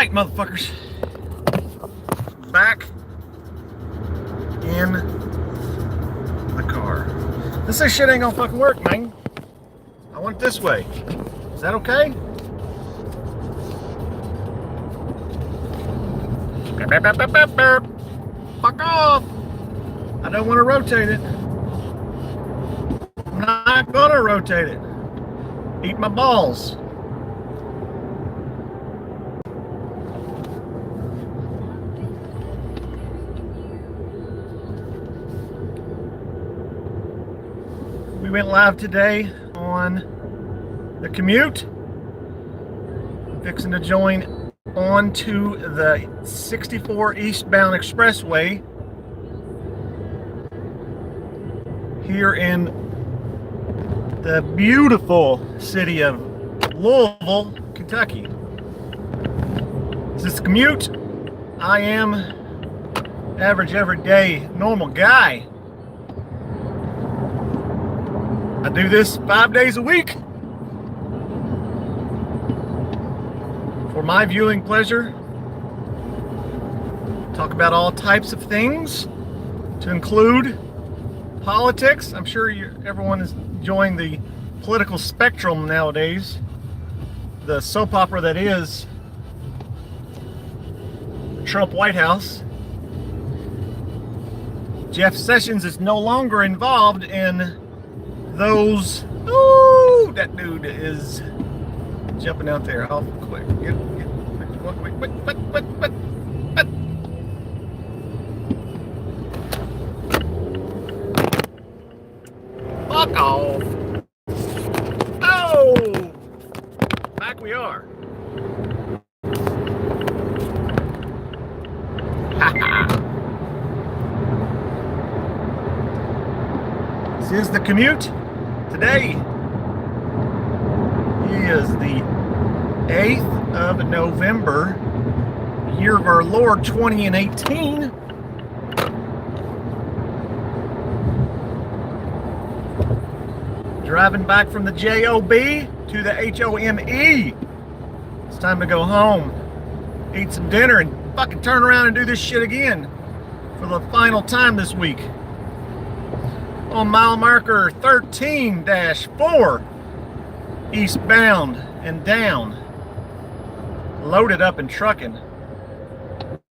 Alright, motherfuckers. Back in the car. This shit ain't gonna fucking work, man. I want it this way. Is that okay? Fuck off! I don't want to rotate it. I'm not gonna rotate it. Eat my balls. We went live today on the Commute. Fixing to join onto the 64 eastbound expressway here in the beautiful city of Louisville, Kentucky. This is Commute. I am average, everyday, normal guy. I do this 5 days a week for my viewing pleasure. Talk about all types of things, to include politics. I'm sure everyone is enjoying the political spectrum nowadays. The soap opera that is the Trump White House. Jeff Sessions is no longer involved in those. Ooh, that dude is jumping out there awful quick. Get, what? Fuck off. Oh, back we are. This is the Commute. Today is the 8th of November, year of our Lord 2018. Driving back from the JOB to the HOME. It's time to go home, eat some dinner, and fucking turn around and do this shit again for the final time this week. On mile marker 13-4, eastbound and down, loaded up and trucking.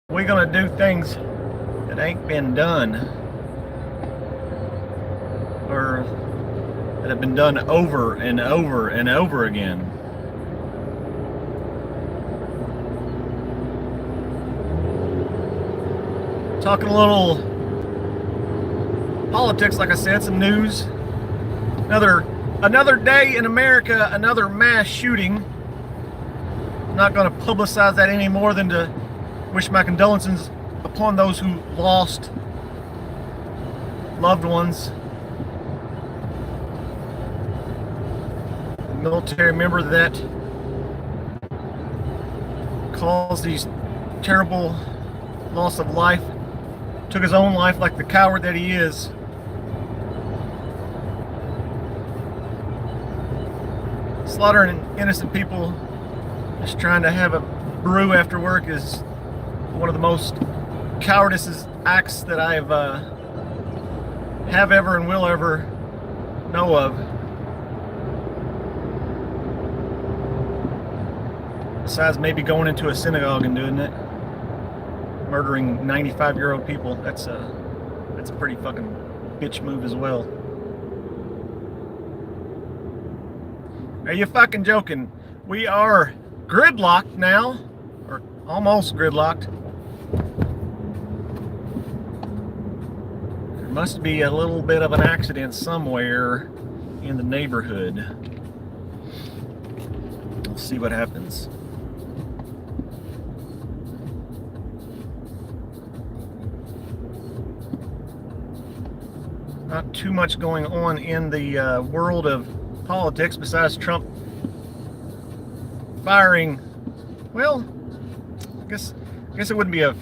We're gonna do things that ain't been done, or that have been done over and over and over again. Talking a little politics, like I said, some news. Another day in America, another mass shooting. I'm not going to publicize that any more than to wish my condolences upon those who lost loved ones. A military member that caused these terrible loss of life, took his own life like the coward that he is. Slaughtering innocent people, just trying to have a brew after work, is one of the most cowardice acts that I've have ever and will ever know of. Besides maybe going into a synagogue and doing it, murdering 95-year-old people. That's a pretty fucking bitch move as well. Are you fucking joking? We are gridlocked now, or almost gridlocked. There must be a little bit of an accident somewhere in the neighborhood. We'll see what happens. Not too much going on in the world of politics besides Trump firing. Well, I guess it wouldn't be a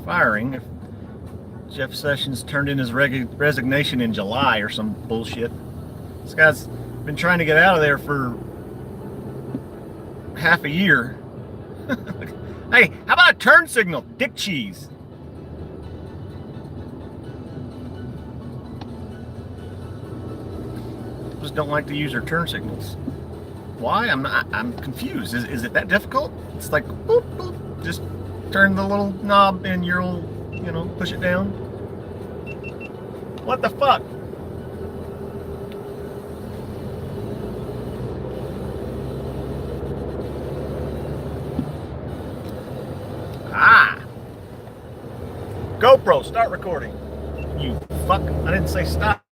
firing if Jeff Sessions turned in his resignation in July or some bullshit. This guy's been trying to get out of there for half a year. Hey, how about a turn signal? Dick cheese. Just don't like to use their turn signals. Why? I'm confused. Is it that difficult? It's like boop boop. Just turn the little knob and you'll, push it down. What the fuck? GoPro, start recording. You fuck. I didn't say stop.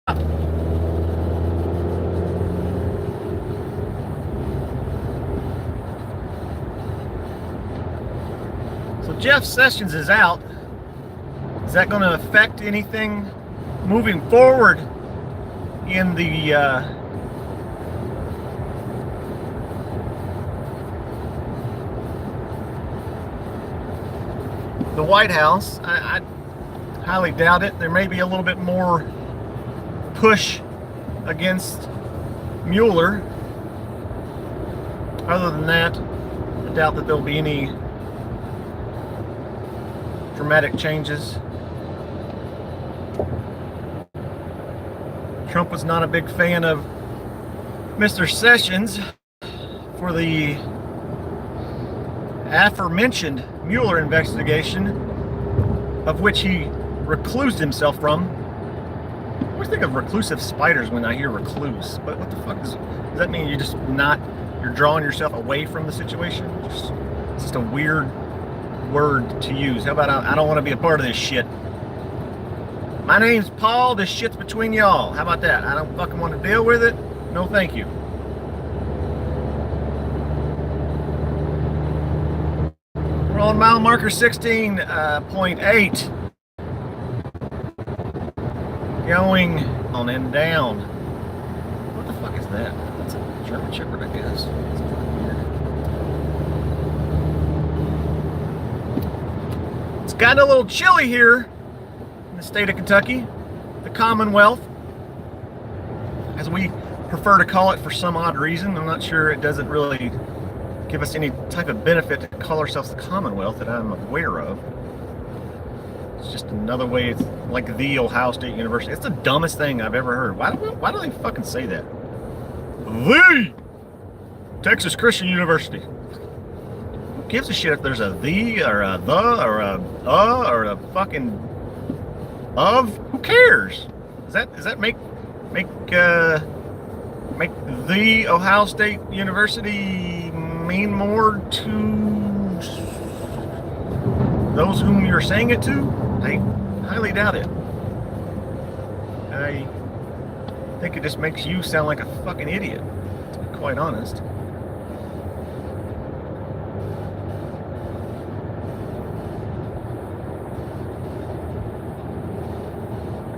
So Jeff Sessions is out. Is that going to affect anything moving forward in the White House? I highly doubt it. There may be a little bit more push against Mueller. Other than that, I doubt that there'll be any dramatic changes. Trump was not a big fan of Mr. Sessions for the aforementioned Mueller investigation, of which he reclused himself from. I always think of reclusive spiders when I hear recluse, but what the fuck does that mean? You're drawing yourself away from the situation? It's just a weird word to use. How about I don't want to be a part of this shit? My name's Paul, this shit's between y'all. How about that? I don't fucking want to deal with it. No thank you. We're on mile marker 16.8. Going on and down. What the fuck is that? That's a German Shepherd, I guess. That's fucking weird. It's gotten a little chilly here in the state of Kentucky, the Commonwealth, as we prefer to call it for some odd reason. I'm not sure, it doesn't really give us any type of benefit to call ourselves the Commonwealth that I'm aware of. It's just another way. It's like the Ohio State University. It's the dumbest thing I've ever heard. Why do they fucking say that? The Texas Christian University. Who gives a shit if there's a the or a the or a fucking of? Who cares? Does that make the Ohio State University mean more to those whom you're saying it to? I highly doubt it. I think it just makes you sound like a fucking idiot, to be quite honest.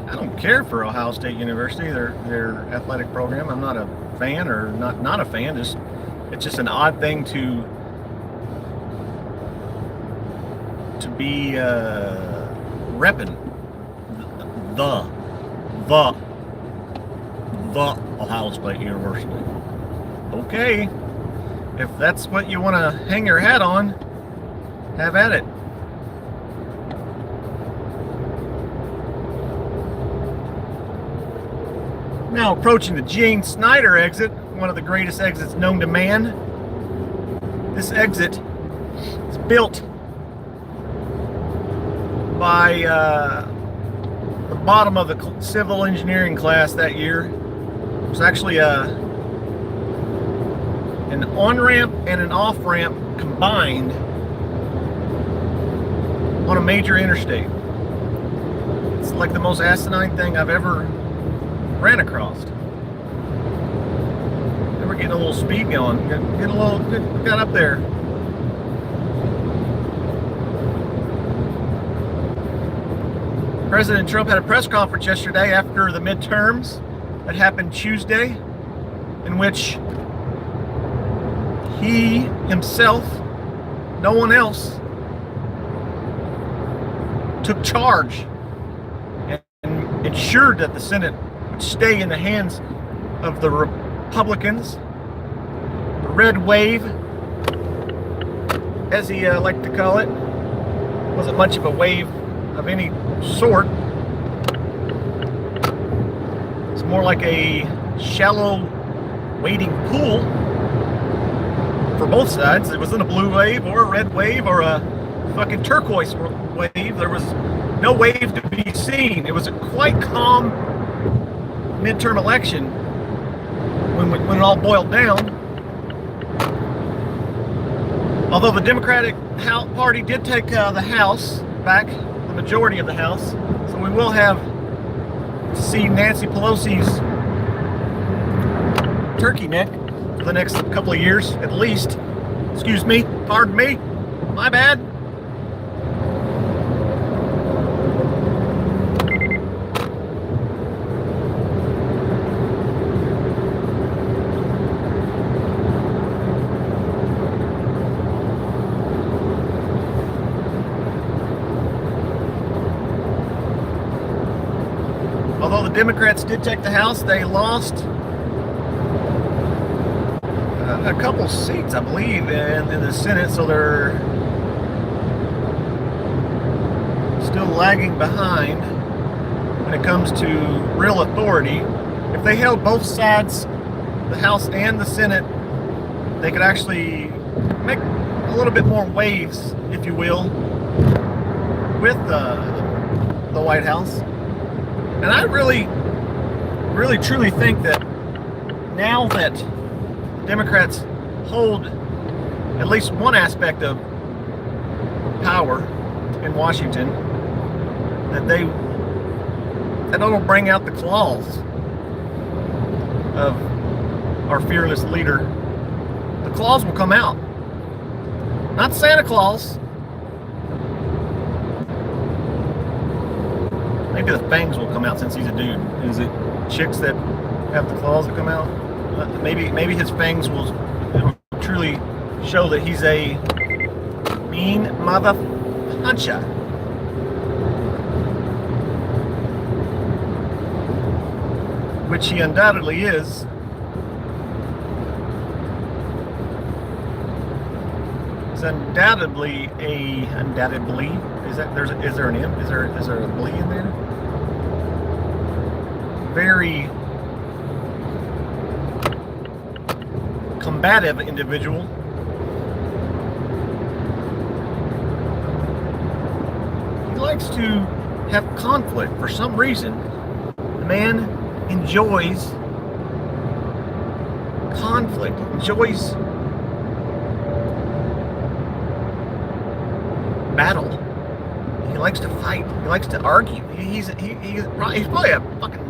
I don't care for Ohio State University, their athletic program. I'm not a fan, or not a fan. It's just an odd thing to be repping the Ohio State University. Okay, if that's what you want to hang your hat on, have at it. Now approaching the Gene Snyder exit, one of the greatest exits known to man. This exit is built by the bottom of the civil engineering class that year. It was actually an on-ramp and an off-ramp combined on a major interstate. It's like the most asinine thing I've ever ran across. We're getting a little speed going. Got up there. President Trump had a press conference yesterday after the midterms that happened Tuesday, in which he himself, no one else, took charge and ensured that the Senate would stay in the hands of the Republicans, the red wave, as he liked to call it. Wasn't much of a wave of any sort. It's more like a shallow wading pool for both sides. It wasn't a blue wave or a red wave or a fucking turquoise wave. There was no wave to be seen. It was a quite calm midterm election when it all boiled down. Although the Democratic Party did take the House back, the majority of the House, so we will have to see Nancy Pelosi's turkey neck for the next couple of years at least. Excuse me, pardon me, my bad. Although the Democrats did take the House, they lost a couple seats, I believe, in the Senate, so they're still lagging behind when it comes to real authority. If they held both sides, the House and the Senate, they could actually make a little bit more waves, if you will, with the White House. And I really truly think that now that Democrats hold at least one aspect of power in Washington, that'll bring out the claws of our fearless leader. The claws will come out. Not Santa Claus. Maybe the fangs will come out since he's a dude. Is it chicks that have the claws that come out? Maybe his fangs will truly show that he's a mean mother puncher. Which he undoubtedly is. It's undoubtedly is there an M? Is there a blee in there? Very combative individual. He likes to have conflict for some reason. The man enjoys conflict, enjoys battle. He likes to fight. He likes to argue. He's probably a fucking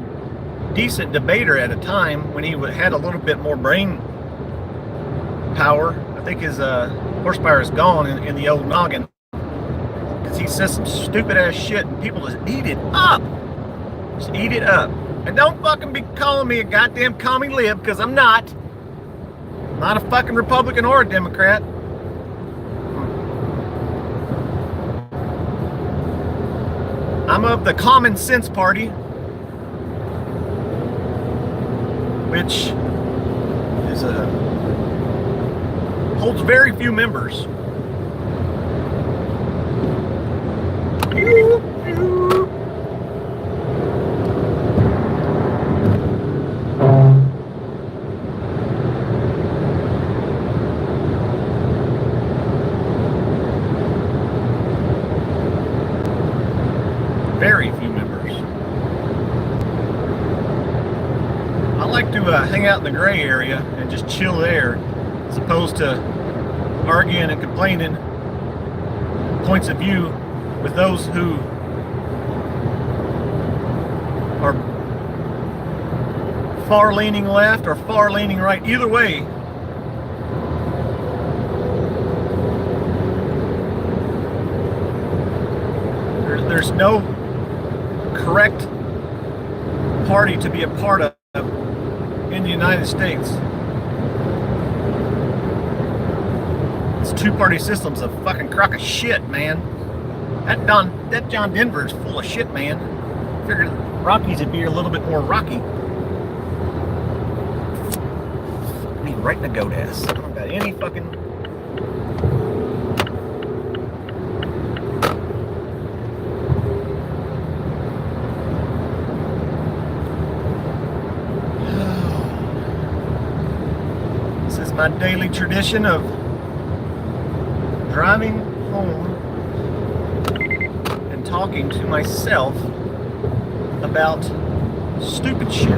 decent debater at a time when he had a little bit more brain power. I think his horsepower is gone in the old noggin, because he says some stupid ass shit and people just eat it up. Just eat it up. And don't fucking be calling me a goddamn commie lib, because I'm not. I'm not a fucking Republican or a Democrat. I'm of the Common Sense Party, which is holds very few members. Very few members. I like to hang out in the gray area and just chill there, as opposed to arguing and complaining points of view with those who are far leaning left or far leaning right. Either way, there's no correct party to be a part of in the United States. This two-party system's a fucking crock of shit, man. That John Denver's full of shit, man. Figured Rockies would be a little bit more rocky. I mean, right in the goat ass. I don't got any fucking my daily tradition of driving home and talking to myself about stupid shit.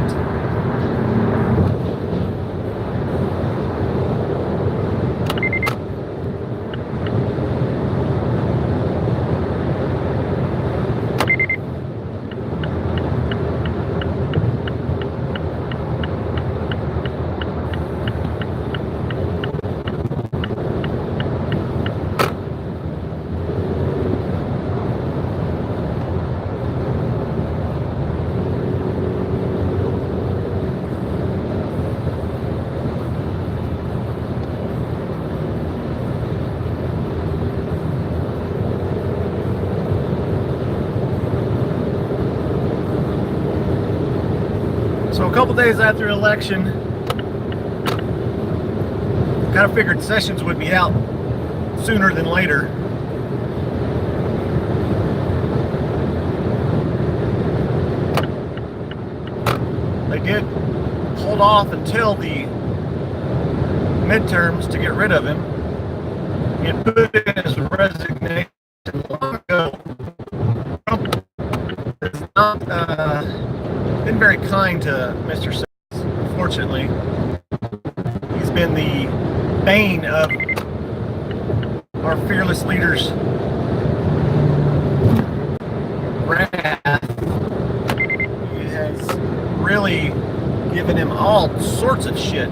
So a couple days after the election, kind of figured Sessions would be out sooner than later. They did hold off until the midterms to get rid of him. He had put in his resignation long ago. Trump has not been very kind to Mr. Sessions. Unfortunately, he's been the bane of our fearless leader's wrath. He has really given him all sorts of shit,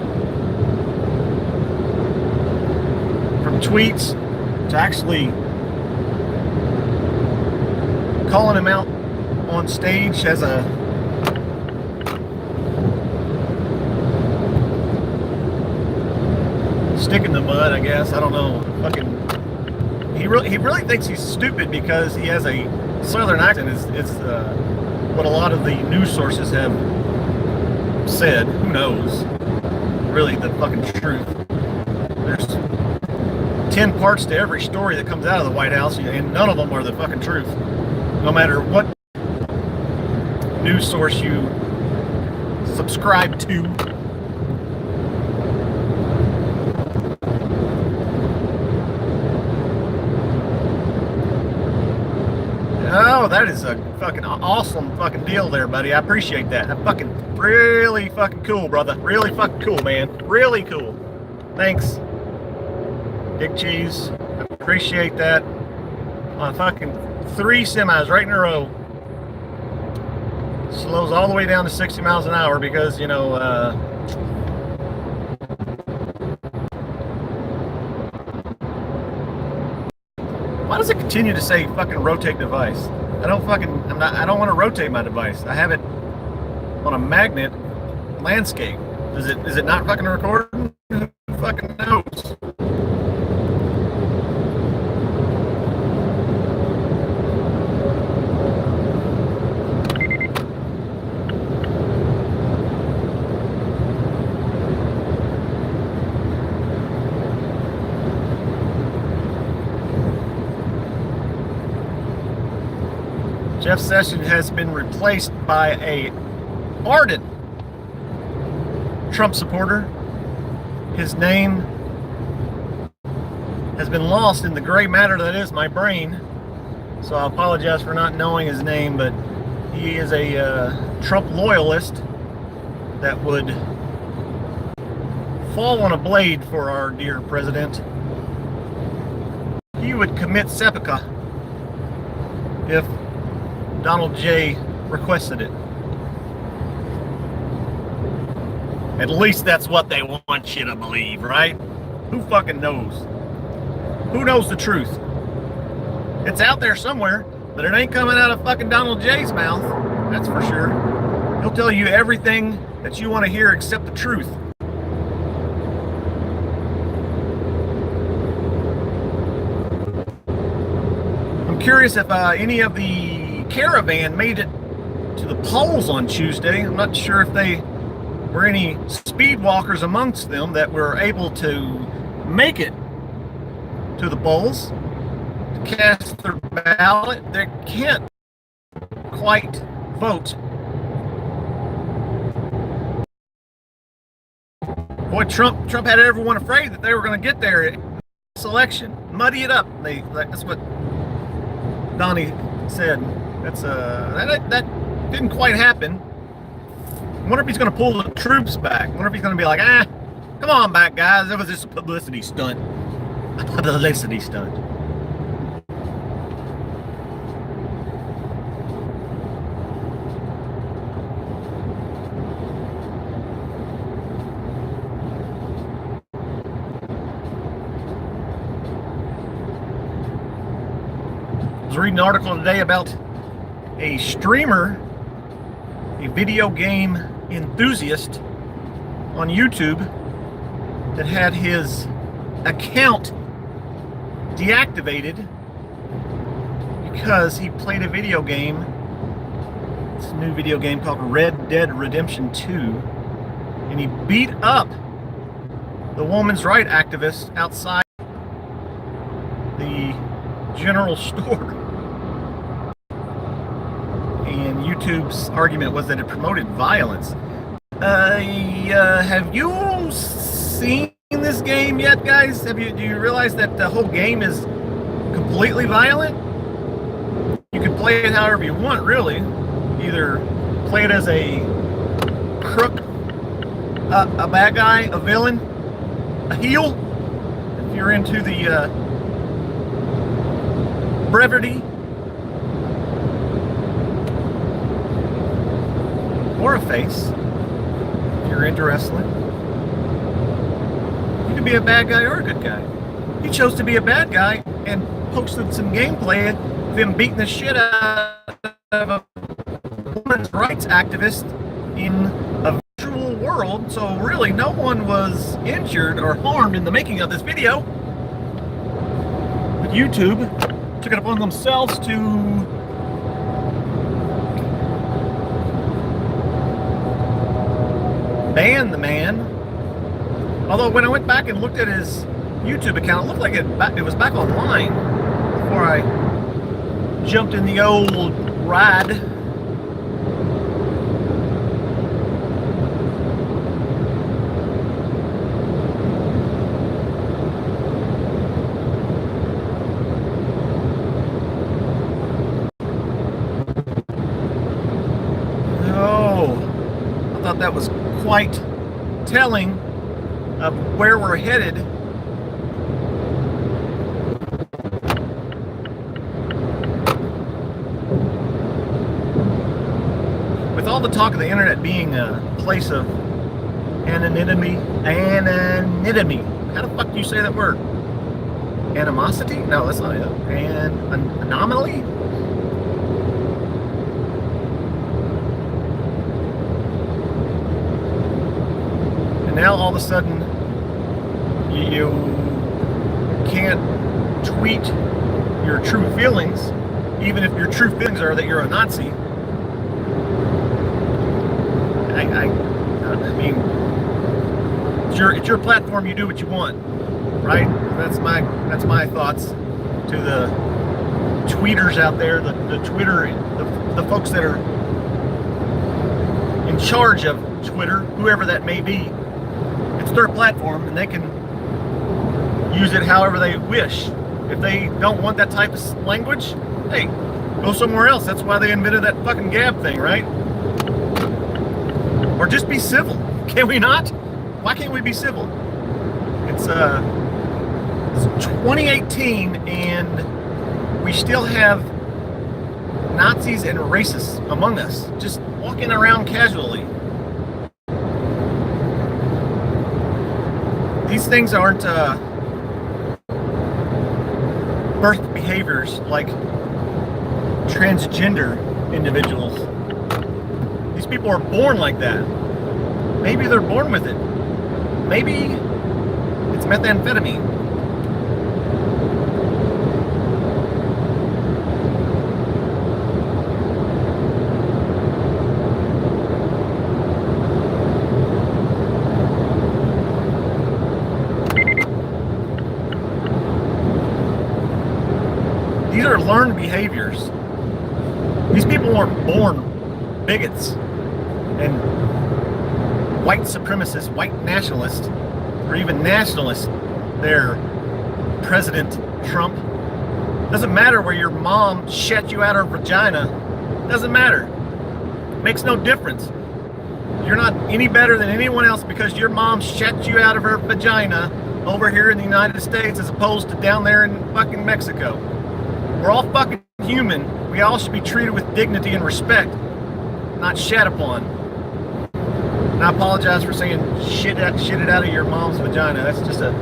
from tweets to actually calling him out on stage as a stick in the mud, I guess. I don't know. Fucking, he really thinks he's stupid because he has a southern accent. It's what a lot of the news sources have said. Who knows? Really, the fucking truth. There's 10 parts to every story that comes out of the White House, and none of them are the fucking truth. No matter what news source you subscribe to. Oh, that is a fucking awesome fucking deal there, buddy. I appreciate that. That's fucking really fucking cool, brother. Really fucking cool, man. Really cool. Thanks, Big Cheese. I appreciate that. On fucking 3 semis right in a row. Slows all the way down to 60 miles an hour because, you know, why does it continue to say fucking rotate device? I don't want to rotate my device. I have it on a magnet landscape. Is it not fucking recording? Who fucking knows? Jeff Sessions has been replaced by a ardent Trump supporter. His name has been lost in the gray matter that is my brain, so I apologize for not knowing his name, but he is a Trump loyalist that would fall on a blade for our dear president. He would commit seppuku if Donald J. requested it. At least that's what they want you to believe, right? Who fucking knows? Who knows the truth? It's out there somewhere, but it ain't coming out of fucking Donald J.'s mouth. That's for sure. He'll tell you everything that you want to hear except the truth. I'm curious if any of the caravan made it to the polls on Tuesday. I'm not sure if they were any speed walkers amongst them that were able to make it to the polls to cast their ballot. They can't quite vote Boy, Trump had everyone afraid that they were going to get there in this election, muddy it up. That's what Donnie said. That didn't quite happen. I wonder if he's going to pull the troops back. I wonder if he's going to be like, come on back, guys. That was just a publicity stunt. A publicity stunt. I was reading an article today about a streamer, a video game enthusiast on YouTube that had his account deactivated because he played a video game. It's a new video game called Red Dead Redemption 2, and he beat up the woman's rights activist outside the general store. And YouTube's argument was that it promoted violence. Have you seen this game yet, guys? Do you realize that the whole game is completely violent? You can play it however you want, really. Either play it as a crook, a bad guy, a villain, a heel, if you're into the brevity, or a face, if you're into wrestling. You can be a bad guy or a good guy. He chose to be a bad guy and posted some gameplay of him beating the shit out of a women's rights activist in a virtual world. So really, no one was injured or harmed in the making of this video. But YouTube took it upon themselves to ban the man. Although when I went back and looked at his YouTube account, it looked like it was back online before I jumped in the old ride. Oh, I thought that was quite telling of where we're headed. With all the talk of the internet being a place of anonymity, how the fuck do you say that word? Animosity? No, that's not it. Anomaly? And now all of a sudden, you can't tweet your true feelings, even if your true feelings are that you're a Nazi. I mean, it's your platform. You do what you want, right? That's my thoughts to the tweeters out there, the folks that are in charge of Twitter, whoever that may be. It's their platform, and they can use it however they wish. If they don't want that type of language, hey, go somewhere else. That's why they invented that fucking Gab thing, right? Or just be civil. Can we not? Why can't we be civil? It's 2018, and we still have Nazis and racists among us, just walking around casually. These things aren't birth behaviors like transgender individuals. These people are born like that. Maybe they're born with it. Maybe it's methamphetamine. These are learned behaviors. These people weren't born bigots and white supremacists, white nationalists. or even nationalists there, President Trump. Doesn't matter where your mom shat you out her vagina. Doesn't matter. Makes no difference. You're not any better than anyone else because your mom shat you out of her vagina over here in the United States as opposed to down there in fucking Mexico. We're all fucking human. We all should be treated with dignity and respect, not shat upon. And I apologize for saying shit it out of your mom's vagina. That's just a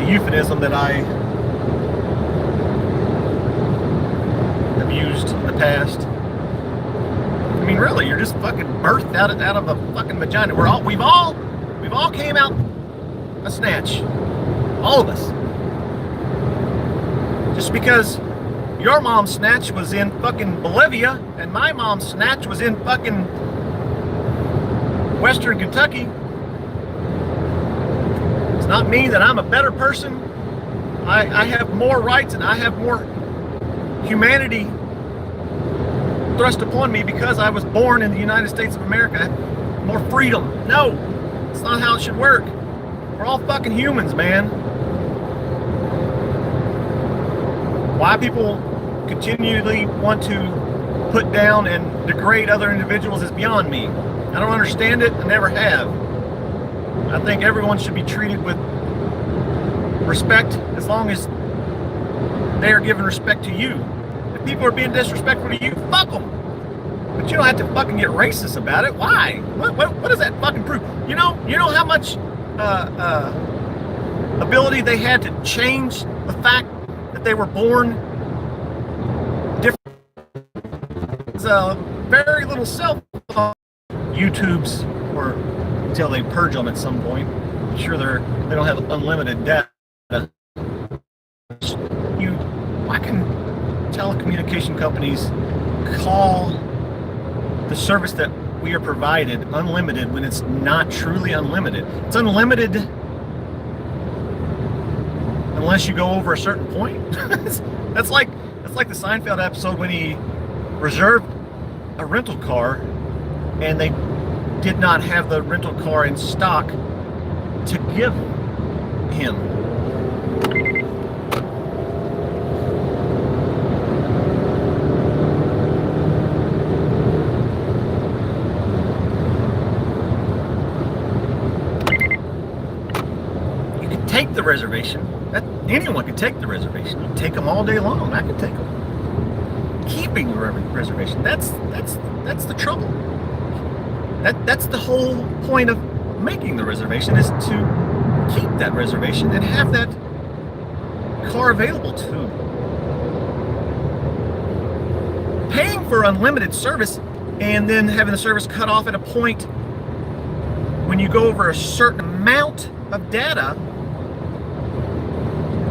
euphemism that I have used in the past. I mean, really, you're just fucking birthed out of a fucking vagina. We've all came out a snatch. All of us. Just because your mom's snatch was in fucking Bolivia and my mom's snatch was in fucking Western Kentucky does not mean that I'm a better person. I have more rights and I have more humanity thrust upon me because I was born in the United States of America. I have more freedom. No, it's not how it should work. We're all fucking humans, man. Why people continually want to put down and degrade other individuals is beyond me. I don't understand it. I never have. I think everyone should be treated with respect as long as they are giving respect to you. If people are being disrespectful to you, fuck them. But you don't have to fucking get racist about it. Why? What does that fucking prove? You know how much ability they had to change the fact that they were born different. There's very little self YouTubes, or until they purge them at some point. I'm sure they don't have unlimited data. Why can telecommunication companies call the service that we are provided unlimited when it's not truly unlimited? It's unlimited unless you go over a certain point. that's like the Seinfeld episode when he reserved a rental car and they did not have the rental car in stock to give him. You can take the reservation. Anyone can take the reservation. You can take them all day long. I can take them. Keeping the reservation, that's the trouble. That's the whole point of making the reservation, is to keep that reservation and have that car available to them. Paying for unlimited service and then having the service cut off at a point when you go over a certain amount of data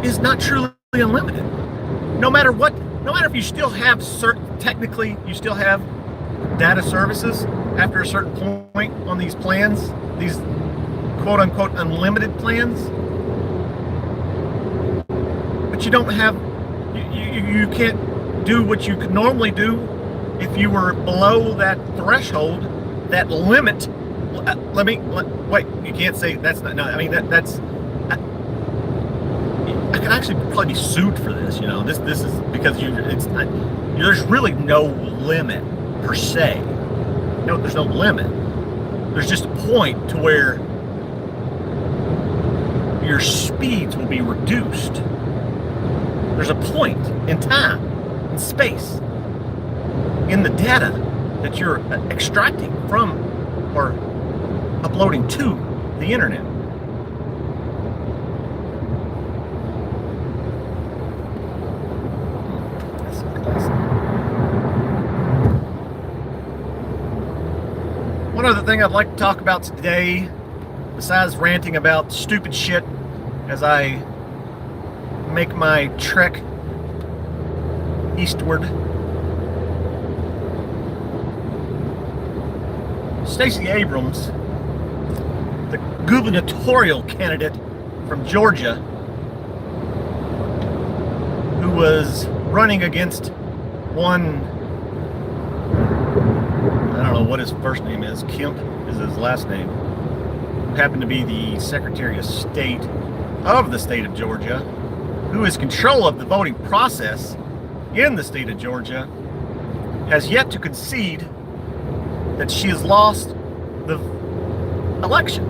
is not truly unlimited. No matter if you still have technically you still have data services after a certain point on these plans, these quote-unquote unlimited plans, but you don't have, you can't do what you could normally do if you were below that threshold, that limit. Wait, you can't say that's not, no, I mean, that's, I could actually probably be sued for this, this is because it's not, there's really no limit per se. No, there's no limit. There's just a point to where your speeds will be reduced. There's a point in time, in space, in the data that you're extracting from or uploading to the internet. One other thing I'd like to talk about today, besides ranting about stupid shit as I make my trek eastward. Stacey Abrams, the gubernatorial candidate from Georgia, who was running against one, I don't know what his first name is, Kemp is his last name. who happened to be the Secretary of State of the state of Georgia, who has control of the voting process in the state of Georgia, has yet to concede that she has lost the election.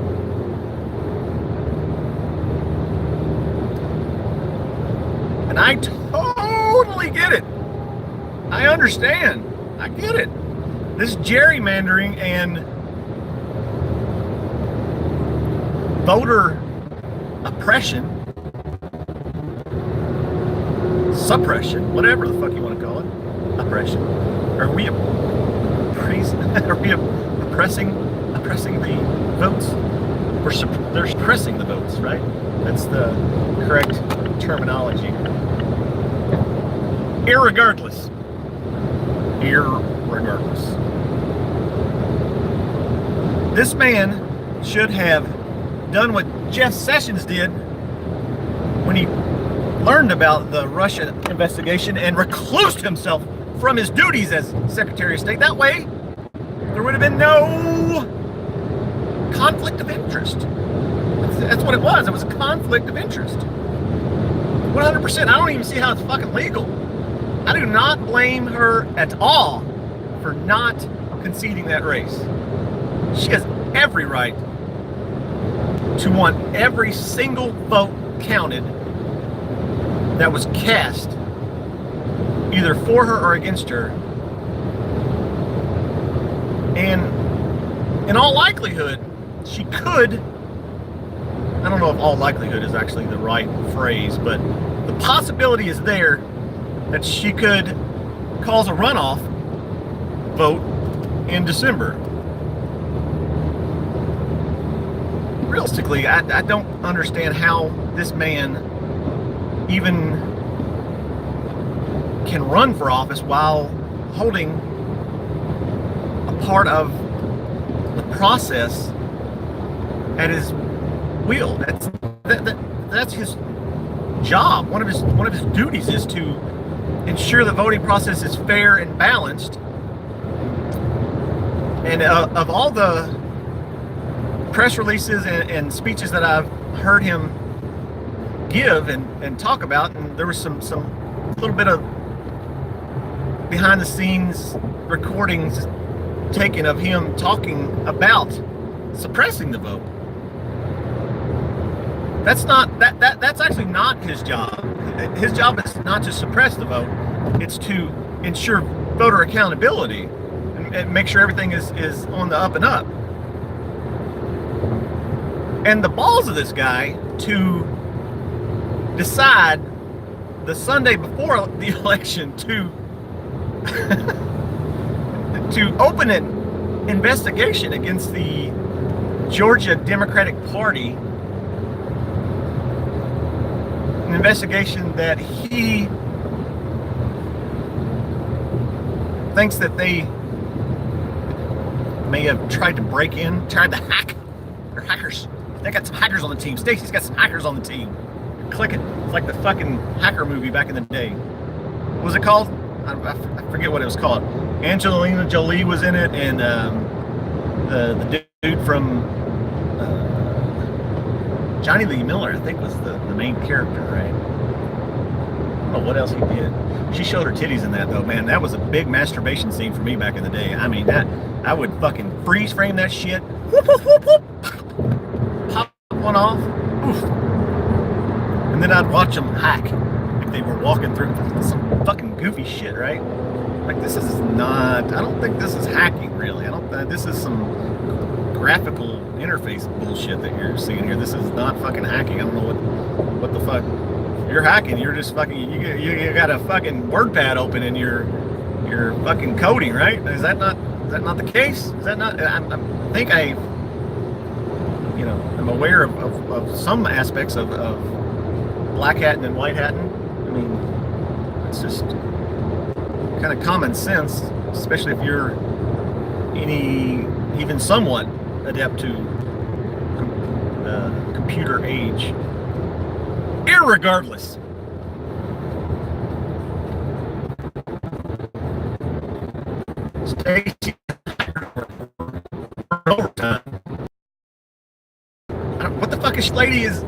And I totally get it. I understand. I get it. This gerrymandering and voter oppression, suppression, whatever the fuck you want to call it, oppression. Are we oppressing the votes? They're suppressing the votes, right? That's the correct terminology. Irregardless. This man should have done what Jeff Sessions did when he learned about the Russia investigation and reclused himself from his duties as Secretary of State. That way, there would have been no conflict of interest. That's what it was. It was a conflict of interest. 100%. I don't even see how it's fucking legal. I do not blame her at all for not conceding that race. She has every right to want every single vote counted that was cast either for her or against her. And in all likelihood, she could, I don't know if all likelihood is actually the right phrase, but the possibility is there that she could cause a runoff vote in December. Realistically, I don't understand how this man even can run for office while holding a part of the process at his wheel. That's his job. One of his duties is to ensure the voting process is fair and balanced. And of all the press releases and speeches that I've heard him give and talk about, and there was some little bit of behind the scenes recordings taken of him talking about suppressing the vote. That's actually not his job. His job is not to suppress the vote. It's to ensure voter accountability and make sure everything is on the up and up. And the balls of this guy to decide the Sunday before the election to open an investigation against the Georgia Democratic Party, an investigation that he thinks that they may have tried to break in, tried to hack. They're hackers. They got some hackers on the team. Stacy's got some hackers on the team. Click it. It's like the fucking hacker movie back in the day. What was it called? I forget what it was called. Angelina Jolie was in it, and the dude from Johnny Lee Miller, I think, was the main character, right? I don't know what else he did. She showed her titties in that, though, man. That was a big masturbation scene for me back in the day. I mean, that I would fucking freeze frame that shit. Whoop, whoop, whoop, whoop. Pop one off. Oof. And then I'd watch them hack. Like they were walking through some fucking goofy shit, right? Like, this is not, I don't think this is hacking, really. I don't, this is some graphical interface bullshit that you're seeing here. This is not fucking hacking. I don't know what the fuck. You're hacking. You're just fucking, you got a fucking WordPad open and you're fucking coding, right? Is that not the case? Is that not, I think I, I'm aware of some aspects of black hatting and white hatting. I mean, it's just kind of common sense, especially if you're even somewhat adept to computer age. Irregardless. Stacey overtime. Turkish lady is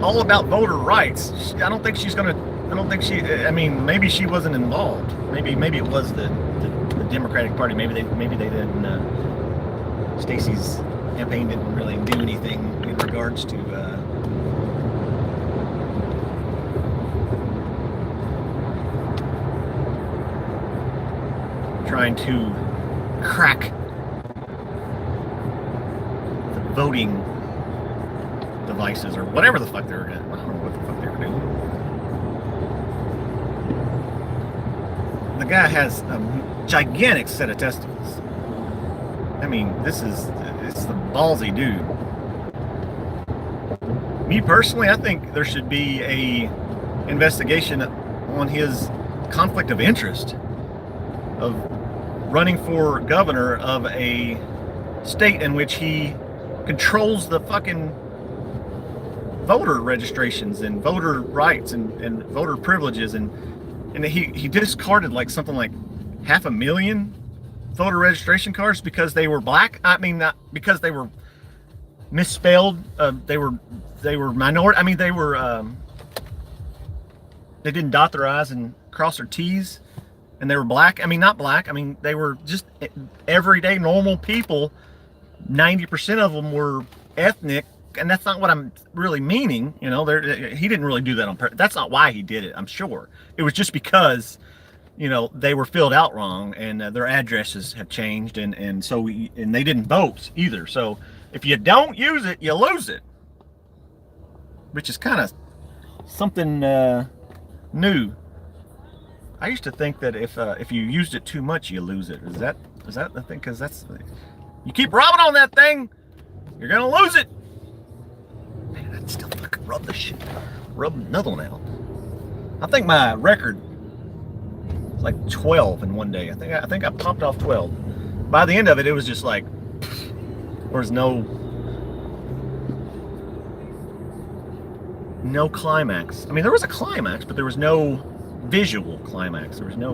all about voter rights. I don't think she's gonna. I don't think she. I mean, maybe she wasn't involved. Maybe it was the Democratic Party. Maybe they didn't. Stacey's campaign didn't really do anything in regards to. Trying to crack the voting devices or whatever the fuck they were doing. I don't know what the fuck they were doing. The guy has a gigantic set of testicles. I mean, it's the ballsy dude. Me personally, I think there should be a investigation on his conflict of interest of running for governor of a state in which he controls the fucking voter registrations and voter rights and voter privileges, and he discarded like something like 500,000 voter registration cards because they were black. I mean, not because they were misspelled. They were minority. I mean, they didn't dot their I's and cross their T's. And they were black. I mean, not black. I mean, they were just everyday normal people. 90% of them were ethnic, and that's not what I'm really meaning. You know, he didn't really do that on purpose. That's not why he did it, I'm sure. It was just because, you know, they were filled out wrong and their addresses have changed, and they didn't vote either. So if you don't use it, you lose it, which is kind of something new. I used to think that if you used it too much, you lose it. Is that the thing? Because you keep rubbing on that thing, you're gonna lose it. Man, I'd still fucking rub the shit. Rub another one out. I think my record was like 12 in one day. I think I popped off 12. By the end of it, it was just like there was no climax. I mean, there was a climax, but there was no visual climax. There was no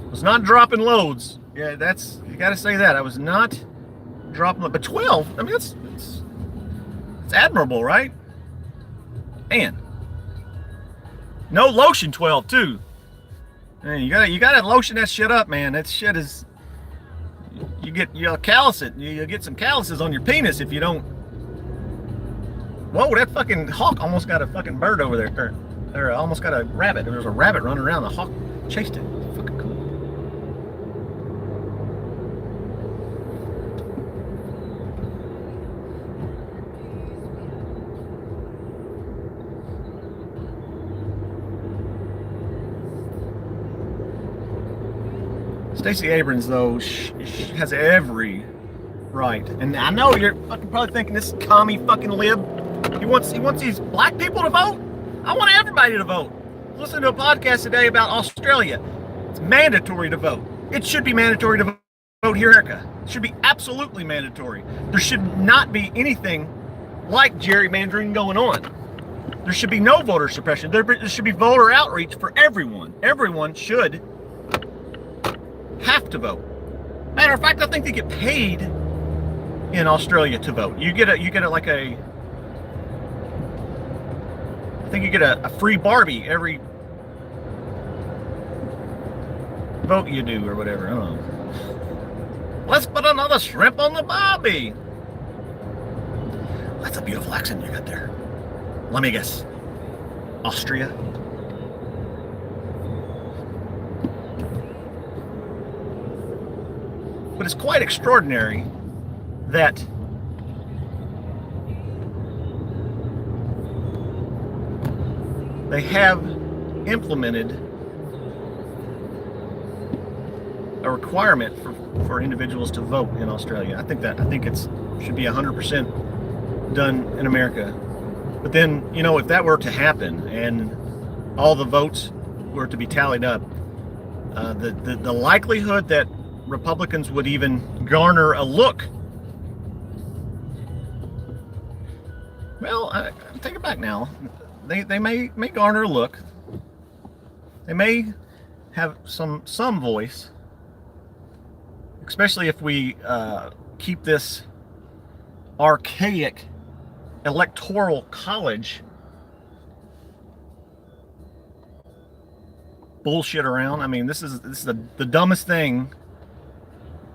was not dropping loads. Yeah, you got to say that. I was not dropping, but 12. I mean, it's admirable, right? And no lotion 12 too. Man, you gotta lotion that shit up, man. That shit is, you'll callus it. You'll get some calluses on your penis if you don't. Whoa, that fucking hawk almost got a fucking bird over there. Or almost got a rabbit. There was a rabbit running around. The hawk chased it. Fucking cool. Stacey Abrams, though, has every right. And I know you're fucking probably thinking this commie fucking lib. He wants these black people to vote. I want everybody to vote. Listen to a podcast today about Australia. It's mandatory to vote. It should be mandatory to vote here in America. It should be absolutely mandatory. There should not be anything like gerrymandering going on. There should be no voter suppression. There should be voter outreach for everyone. Everyone should have to vote. Matter of fact, I think they get paid in Australia to vote. You get a free Barbie every vote you do or whatever. I don't know. Let's put another shrimp on the Barbie. That's a beautiful accent you got there. Let me guess. Austria. But it's quite extraordinary that they have implemented a requirement for individuals to vote in Australia. I think it's should be 100% done in America. But then, you know, if that were to happen and all the votes were to be tallied up, the likelihood that Republicans would even garner a look. Well, I take it back now. They may garner a look. They may have some voice, especially if we keep this archaic electoral college bullshit around. I mean, this is the dumbest thing.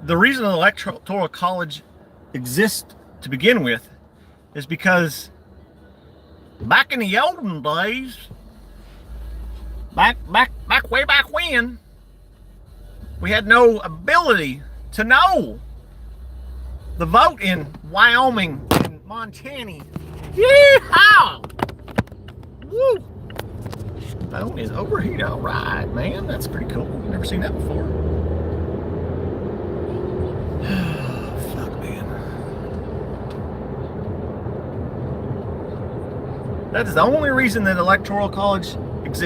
The reason the electoral college exists to begin with is because back in the olden days, back way back when, we had no ability to know the vote in Wyoming and Montana. Yeehaw! Woo! Phone is overheated. All right, man. That's pretty cool. I've never seen that before. Fuck, man. That is the only reason that electoral college